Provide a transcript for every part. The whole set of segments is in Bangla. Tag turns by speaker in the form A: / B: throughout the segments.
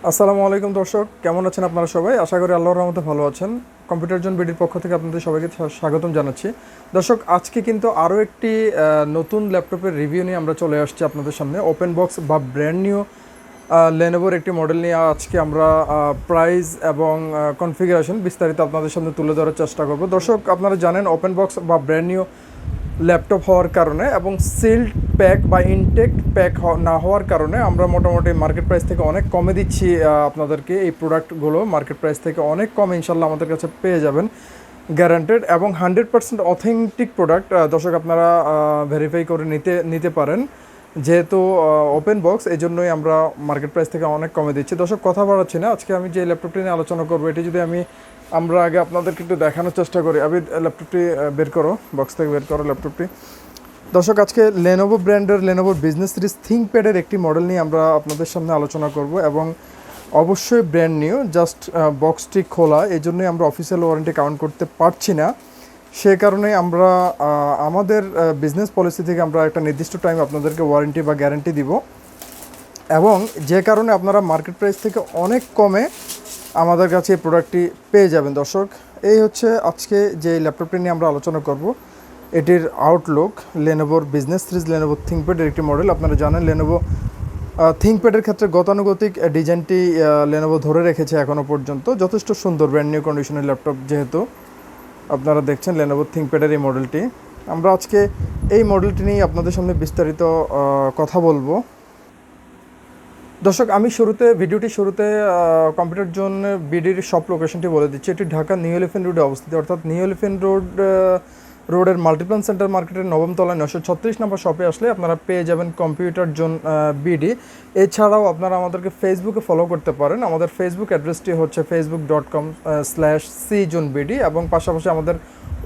A: আসসালামু আলাইকুম দর্শক, কেমন আছেন আপনারা সবাই? আশা করি আল্লাহর রহমতে ভালো আছেন। কম্পিউটার জোন বিডির পক্ষ থেকে আপনাদের সবাইকে স্বাগতম জানাচ্ছি। দর্শক, আজকে কিন্তু আরও একটি নতুন ল্যাপটপের রিভিউ নিয়ে আমরা চলে আসছি আপনাদের সামনে। ওপেন বক্স বা ব্র্যান্ড নিউ লেনোভোর একটি মডেল নিয়ে আজকে আমরা প্রাইস এবং কনফিগারেশন বিস্তারিত আপনাদের সামনে তুলে ধরার চেষ্টা করব। দর্শক, আপনারা জানেন ওপেন বক্স বা ব্র্যান্ড নিউ ল্যাপটপ হওয়ার কারণে এবং সিল্ড প্যাক বা ইনটেক প্যাক না হওয়ার কারণে আমরা মোটামুটি মার্কেট প্রাইস থেকে অনেক কমে দিচ্ছি আপনাদেরকে। এই প্রোডাক্টগুলো মার্কেট প্রাইস থেকে অনেক কম ইনশাল্লাহ আমাদের কাছে পেয়ে যাবেন, গ্যারান্টেড এবং 100% অথেন্টিক প্রোডাক্ট। দর্শক, আপনারা ভেরিফাই করে নিতে পারেন। যেহেতু ওপেন বক্স, এই জন্যই আমরা মার্কেট প্রাইস থেকে অনেক কমে দিচ্ছি। দর্শক, কথা বাড়াচ্ছি না, আজকে আমি যে ল্যাপটপটি নিয়ে আলোচনা করবো এটি যদি আমরা আগে আপনাদেরকে একটু দেখানোর চেষ্টা করি। আমি ল্যাপটপটি বের করো, বক্স থেকে বের করো ল্যাপটপটি। দর্শক, আজকে লেনোভো ব্র্যান্ডের লেনোভোর বিজনেস সিরিজ থিঙ্কপ্যাডের একটি মডেল নিয়ে আমরা আপনাদের সামনে আলোচনা করব এবং অবশ্যই ব্র্যান্ড নিউ, জাস্ট বক্সটি খোলা, এই জন্যই আমরা অফিসিয়াল ওয়ারেন্টি কাউন্ট করতে পারছি না। সে কারণে আমরা আমাদের বিজনেস পলিসি থেকে আমরা একটা নির্দিষ্ট টাইম আপনাদেরকে ওয়ারেন্টি বা গ্যারান্টি দিব, এবং যে কারণে আপনারা মার্কেট প্রাইস থেকে অনেক কমে আমাদের কাছে এই প্রোডাক্টটি পেয়ে যাবেন। দর্শক, এই হচ্ছে আজকে যে ল্যাপটপটি নিয়ে আমরা আলোচনা করব। এটির আউটলুক লেনোভোর বিজনেস সিরিজ লেনোভো থিঙ্কপ্যাডের একটি মডেল। আপনারা জানেন লেনোভো থিঙ্কপ্যাডের ক্ষেত্রে গতানুগতিক ডিজাইনটি লেনোভো ধরে রেখেছে এখনও পর্যন্ত। যথেষ্ট সুন্দর ব্র্যান্ড নিউ কন্ডিশনের ল্যাপটপ, যেহেতু আপনারা দেখছেন লেনোভো থিঙ্কপ্যাডের এই মডেলটি। আমরা আজকে এই মডেলটি নিয়ে আপনাদের সামনে বিস্তারিত কথা বলবো। দর্শক, আমি ভিডিওটি শুরুতে কম্পিউটার জোন বিডির সব লোকেশনটি বলে দিচ্ছি। এটি ঢাকা নিউ এলিফ্যান্ট রোডে অবস্থিত, অর্থাৎ নিউ এলিফ্যান্ট রোডের মাল্টিপ্লান সেন্টার মার্কেটের 9ম তলায় 936 নম্বর শপে আসলে আপনারা পেয়ে যাবেন কম্পিউটার জোন বিডি। এছাড়াও আপনারা আমাদেরকে ফেসবুকে ফলো করতে পারেন। আমাদের ফেসবুক অ্যাড্রেসটি হচ্ছে facebook.com/cjonebd, এবং পাশাপাশি আমাদের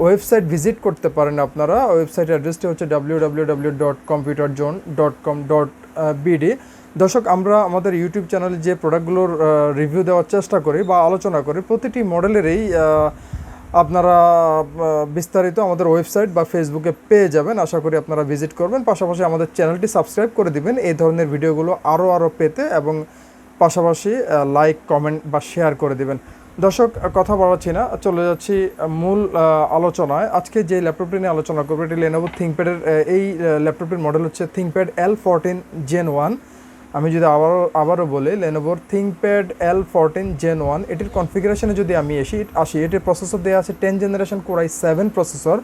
A: ওয়েবসাইট ভিজিট করতে পারেন আপনারা। ওয়েবসাইট অ্যাড্রেসটি হচ্ছে www.computerzone.com.bd। দর্শক, আমরা আমাদের ইউটিউব চ্যানেলে যে প্রোডাক্টগুলোর রিভিউ দেওয়ার চেষ্টা করি বা আলোচনা করি, প্রতিটি মডেলেরই আপনারা বিস্তারিত আমাদের ওয়েবসাইট বা ফেসবুকে পেয়ে যাবেন। আশা করি আপনারা ভিজিট করবেন, পাশাপাশি আমাদের চ্যানেলটি সাবস্ক্রাইব করে দিবেন এই ধরনের ভিডিওগুলো আরও পেতে, এবং পাশাপাশি লাইক, কমেন্ট বা শেয়ার করে দিবেন। দর্শক, কথা বাড়াচ্ছি না, চলে যাচ্ছি মূল আলোচনায়। আজকে যে ল্যাপটপটি নিয়ে আলোচনা করবো এটি লেনোভো থিঙ্কপ্যাডের, এই ল্যাপটপটির মডেল হচ্ছে থিঙ্কপ্যাড L14 Gen 1। আমি যদি আবারও বলি লেনোভোর থিঙ্কপ্যাড L14 Gen 1। এটির কনফিগারেশনে যদি আমি আসি, এটির প্রসেসর দেওয়া আছে 10 generation Core i7 processor,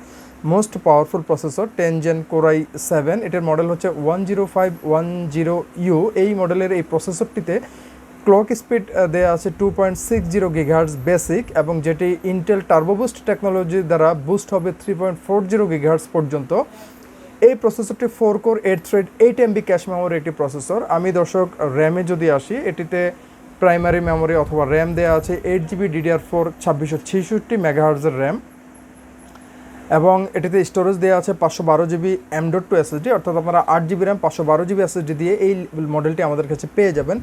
A: most powerful processor 10 Gen Core i7। এটির মডেল হচ্ছে 10510U। এই মডেলের এই প্রসেসরটিতে ক্লক স্পিড দেওয়া আছে 2.60 GHz বেসিক, এবং যেটি ইন্টেল টার্বোবুস্ট টেকনোলজি দ্বারা বুস্ট হবে 3.40 GHz পর্যন্ত। এই প্রসেসরটি 4 core 8 thread 8 MB cache memory একটি প্রসেসর। আমি দর্শক র্যামে যদি আসি, এটিতে প্রাইমারি মেমোরি অথবা র্যাম দেওয়া আছে 8GB DDR4 2666 MHz র্যাম, এবং এটিতে স্টোরেজ দেওয়া আছে 512GB M.2 SSD, অর্থাৎ আপনারা 8GB র্যাম 512GB SSD দিয়ে এই মডেলটি আমাদের কাছে পেয়ে যাবেন।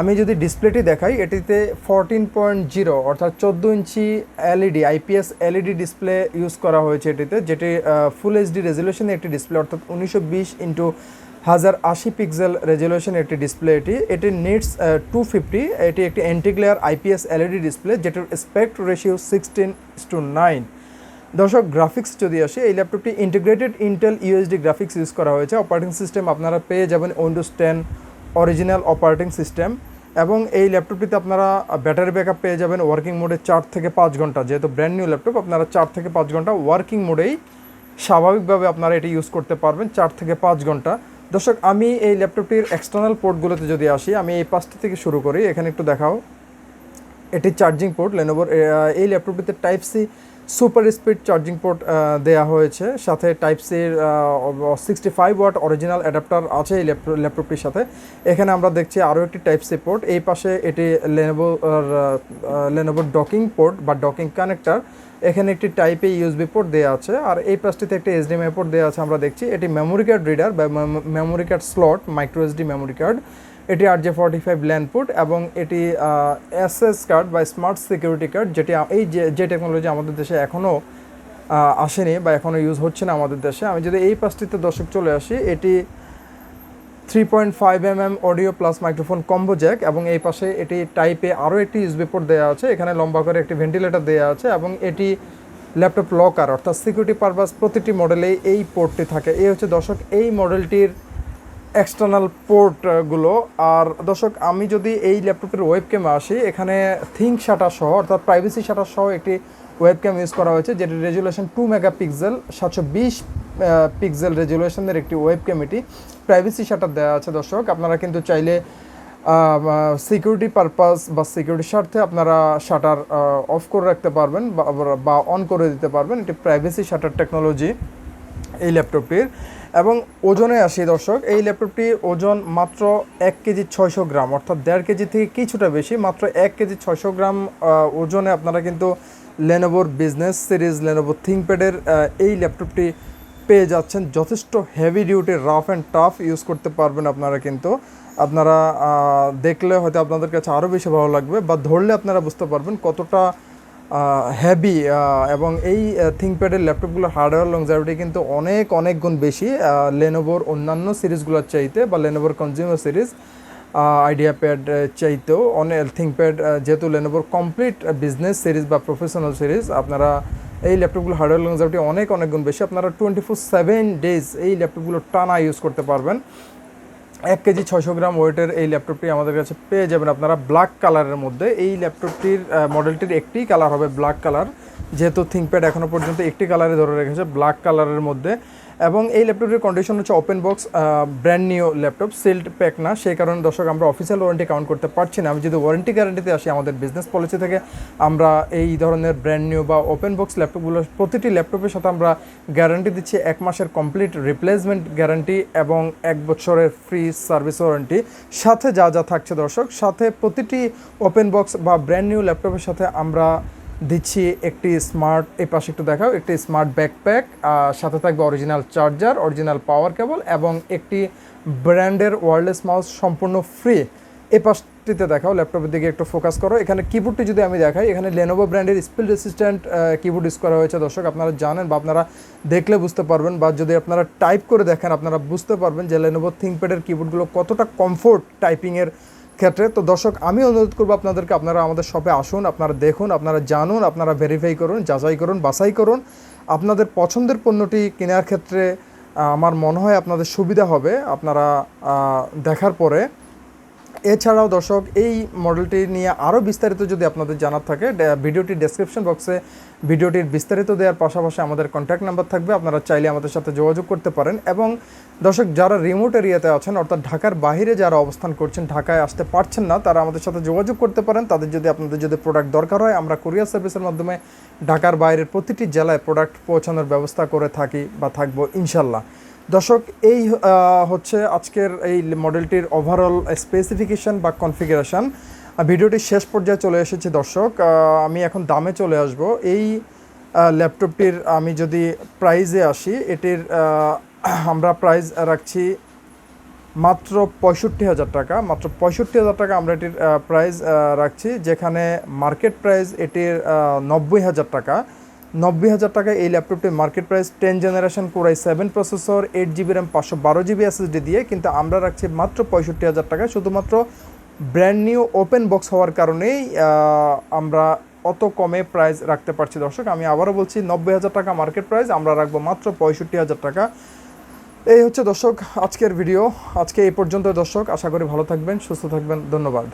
A: আমি যদি ডিসপ্লেটি দেখাই, এটিতে 14.0 অর্থাৎ 14 ইঞ্চি LED IPS LED display use করা হয়েছে এটিতে, যেটি ফুল HD রেজলিউশনের একটি ডিসপ্লে, অর্থাৎ 1920x1080 পিক্সেল রেজলিউশনের একটি ডিসপ্লে। এটি নিটস 250। এটি একটি অ্যান্টি-গ্লেয়ার IPS LED ডিসপ্লে, যেটির অ্যাসপেক্ট রেশিও 16:9। দর্শক, গ্রাফিক্স যদি আসে, এই ল্যাপটপটি integrated Intel UHD graphics use করা হয়েছে। অপারেটিং সিস্টেম আপনারা পেয়ে যাবেন উইন্ডোজ 10 অরিজিনাল অপারেটিং সিস্টেম, এবং এই ল্যাপটপটিতে আপনারা ব্যাটারি ব্যাকআপ পেয়ে যাবেন ওয়ার্কিং মোডে 4 থেকে 5 ঘন্টা। যেহেতু ব্র্যান্ড নিউ ল্যাপটপ, আপনারা 4 থেকে 5 ঘন্টা ওয়ার্কিং মোডেই স্বাভাবিকভাবে আপনারা এটি ইউজ করতে পারবেন, 4 থেকে 5 ঘন্টা। দর্শক, আমি এই ল্যাপটপটির এক্সটার্নাল পোর্টগুলোতে যদি আসি, আমি এই পাশটি থেকে শুরু করি। এখানে একটু দেখাও, এটি চার্জিং পোর্ট লেনোভোর। এই ল্যাপটপটিতে type C super speed charging port দেওয়া হয়েছে, সাথে টাইপ সির 65 ওয়াট অরিজিনাল অ্যাডাপ্টার আছে এই ল্যাপটপটির সাথে। এখানে আমরা দেখছি আরও একটি টাইপ সি পোর্ট। এই পাশে এটি লেনোভোর ডকিং পোর্ট বা ডকিং কানেক্টার। এখানে একটি টাইপ এ USB পোর্ট দেওয়া আছে, আর এই পাশটিতে একটি HDMI পোর্ট দেওয়া আছে। আমরা দেখছি এটি মেমোরি কার্ড রিডার বা memory card slot, micro SD memory card. এটি RJ45 ল্যান্ড পোর্ট, এবং এটি SS কার্ড বা স্মার্ট সিকিউরিটি কার্ড, যেটি যে টেকনোলজি আমাদের দেশে এখনও আসেনি বা এখনও ইউজ হচ্ছে না আমাদের দেশে। আমি যদি এই পাশটিতে দর্শক চলে আসি, এটি 3.5 mm audio plus microphone combo Jack, এবং এই পাশে এটি টাইপে আরও একটি ইউএসবি পোর্ট দেওয়া আছে, এখানে লম্বা করে একটি ভেন্টিলেটর দেওয়া আছে, এবং এটি ল্যাপটপ লকার অর্থাৎ সিকিউরিটি পারপাস প্রতিটি মডেলেই এই পোর্টটি থাকে। এই হচ্ছে দর্শক এই মডেলটির এক্সটার্নাল পোর্টগুলো। আর দর্শক আমি যদি এই ল্যাপটপের ওয়েবক্যামে আসি, এখানে থিঙ্ক শাটার সহ অর্থাৎ প্রাইভেসি শাটার সহ একটি ওয়েবক্যাম ইউজ করা হয়েছে, যেটির রেজুলেশন 2 মেগাপিক্সেল 720 পিক্সেল রেজুলেশনের একটি ওয়েবক্যাম। এটি প্রাইভেসি শাটার দেওয়া আছে দর্শক, আপনারা কিন্তু চাইলে সিকিউরিটি পারপাস বা সিকিউরিটির স্বার্থে আপনারা শাটার অফ করে রাখতে পারবেন বা অন করে দিতে পারবেন। এটি প্রাইভেসি শাটার টেকনোলজি এই ল্যাপটপটির। এবং ওজনে আসি দর্শক, এই ল্যাপটপটির ওজন মাত্র 1 কেজি 600 গ্রাম, অর্থাৎ 1.5 কেজি থেকে কিছুটা বেশি, মাত্র 1 কেজি 600 গ্রাম ওজনে আপনারা কিন্তু লেনোভোর বিজনেস সিরিজ লেনোভো থিঙ্কপ্যাডের এই ল্যাপটপটি পেয়ে যাচ্ছেন। যথেষ্ট heavy duty, rough and tough use করতে পারবেন আপনারা। কিন্তু আপনারা দেখলে হয়তো আপনাদের কাছে আরও বেশি ভালো লাগবে, বা ধরলে আপনারা বুঝতে পারবেন কতটা হেভি। এবং এই থিঙ্কপ্যাডের ল্যাপটপগুলোর হার্ডওয়্যার লংজাভিটি কিন্তু অনেক গুণ বেশি লেনোভোর অন্যান্য সিরিজগুলোর চাইতে, বা লেনোভোর কনজিউমার সিরিজ আইডিয়া প্যাড চাইতেও থিঙ্কপ্যাড যেহেতু লেনোভোর কমপ্লিট বিজনেস সিরিজ বা প্রফেশনাল সিরিজ, আপনারা এই ল্যাপটপগুলো হার্ডওয়্যার লংজাভিটি অনেক গুণ বেশি। আপনারা 24/7 ডেজ এই ল্যাপটপগুলো টানা ইউজ করতে পারবেন। 1 কেজি 600 গ্রাম ওয়েটের এই ল্যাপটপটি আমাদের কাছে পেয়ে যাবেন আপনারা ব্ল্যাক কালারের মধ্যে। এই ল্যাপটপটির মডেলটির একটি কালার হবে ব্ল্যাক কালার, যেহেতু থিঙ্কপ্যাড এখনও পর্যন্ত একটি কালারে ধরে রেখেছে ব্ল্যাক কালারের মধ্যে। এবং এই ল্যাপটপটির কন্ডিশন হচ্ছে open box, brand new laptop, sealed pack না, সেই কারণে দর্শক আমরা অফিসিয়াল ওয়ারেন্টি কাউন্ট করতে পারছি না। আমি যদি ওয়ারেন্টি গ্যারান্টিতে আসি, আমাদের বিজনেস পলিসি থেকে আমরা এই ধরনের ব্র্যান্ড নিউ বা ওপেন বক্স ল্যাপটপগুলো প্রতিটি ল্যাপটপের সাথে আমরা গ্যারান্টি দিচ্ছি 1 মাসের কমপ্লিট রিপ্লেসমেন্ট গ্যারান্টি এবং 1 বছরের ফ্রি সার্ভিস ওয়ারেন্টি। সাথে যা থাকছে দর্শক, সাথে প্রতিটি ওপেন বক্স বা ব্র্যান্ড নিউ ল্যাপটপের সাথে আমরা দিচ্ছি একটি স্মার্ট, এই পাশে একটু দেখাও, একটি স্মার্ট ব্যাকপ্যাক, সাথে থাকবে অরিজিনাল চার্জার, অরিজিনাল পাওয়ার কেবল, এবং একটি ব্র্যান্ডের ওয়্যারলেস মাউস সম্পূর্ণ ফ্রি। এই পাশটিতে দেখাও, ল্যাপটপের দিকে একটু ফোকাস করো। এখানে কিবোর্ডটি যদি আমি দেখাই, এখানে লেনোভো ব্র্যান্ডের স্পিড রেসিস্ট্যান্ট কিবোর্ড ইউজ করা হয়েছে দর্শক। আপনারা জানেন বা আপনারা দেখলে বুঝতে পারবেন, বা যদি আপনারা টাইপ করে দেখেন আপনারা বুঝতে পারবেন যে লেনোভো থিঙ্কপ্যাডের কিবোর্ডগুলো কতটা কমফোর্ট টাইপিংয়ের ক্ষেত্রে। তো দর্শক আমি অনুরোধ করবো আপনাদেরকে, আপনারা আমাদের শপে আসুন, আপনারা দেখুন, আপনারা জানুন, আপনারা ভেরিফাই করুন, যাচাই করুন, বাছাই করুন। আপনাদের পছন্দের পণ্যটি কেনার ক্ষেত্রে আমার মনে হয় আপনাদের সুবিধা হবে আপনারা দেখার পরে। এছাড়াও দর্শক এই মডেলটি নিয়ে আরও বিস্তারিত যদি আপনাদের জানার থাকে, ভিডিওটির ডেসক্রিপশন বক্সে ভিডিওটির বিস্তারিত দেওয়ার পাশাপাশি আমাদের কন্ট্যাক্ট নাম্বার থাকবে, আপনারা চাইলে আমাদের সাথে যোগাযোগ করতে পারেন। এবং দর্শক যারা রিমোট এরিয়াতে আছেন, অর্থাৎ ঢাকার বাইরে যারা অবস্থান করছেন, ঢাকায় আসতে পারছেন না, তারা আমাদের সাথে যোগাযোগ করতে পারেন। আপনাদের যদি প্রোডাক্ট দরকার হয়, আমরা কুরিয়ার সার্ভিসের মাধ্যমে ঢাকার বাইরের প্রতিটি জেলায় প্রোডাক্ট পৌঁছানোর ব্যবস্থা করে থাকি বা থাকবো ইনশাল্লাহ। দর্শক এই হচ্ছে আজকের এই মডেলটির ওভারঅল স্পেসিফিকেশন বা কনফিগারেশন। ভিডিওটির শেষ পর্যায়ে চলে এসেছে দর্শক, আমি এখন দামে চলে আসব। এই ল্যাপটপটির আমি যদি প্রাইজে আসি, এটির আমরা প্রাইস রাখছি মাত্র 65,000 টাকা। মাত্র 65,000 টাকা আমরা এটির প্রাইস রাখছি, যেখানে মার্কেট প্রাইস এটির 90,000 টাকা। 90,000 টাকা এই ল্যাপটপটির market price. 10 generation Core i7 processor, 8GB RAM, 512GB SSD দিয়ে, কিন্তু আমরা রাখছি মাত্র 65,000 টাকা। শুধুমাত্র ব্র্যান্ড নিউ ওপেন বক্স হওয়ার কারণেই আমরা অত কমে প্রাইস রাখতে পারছি দর্শক। আমি আবারও বলছি, 90,000 টাকা মার্কেট প্রাইস, আমরা রাখবো মাত্র 65,000 টাকা। এই হচ্ছে দর্শক আজকের ভিডিও, আজকে এই পর্যন্ত দর্শক। আশা করি ভালো থাকবেন, সুস্থ থাকবেন, ধন্যবাদ।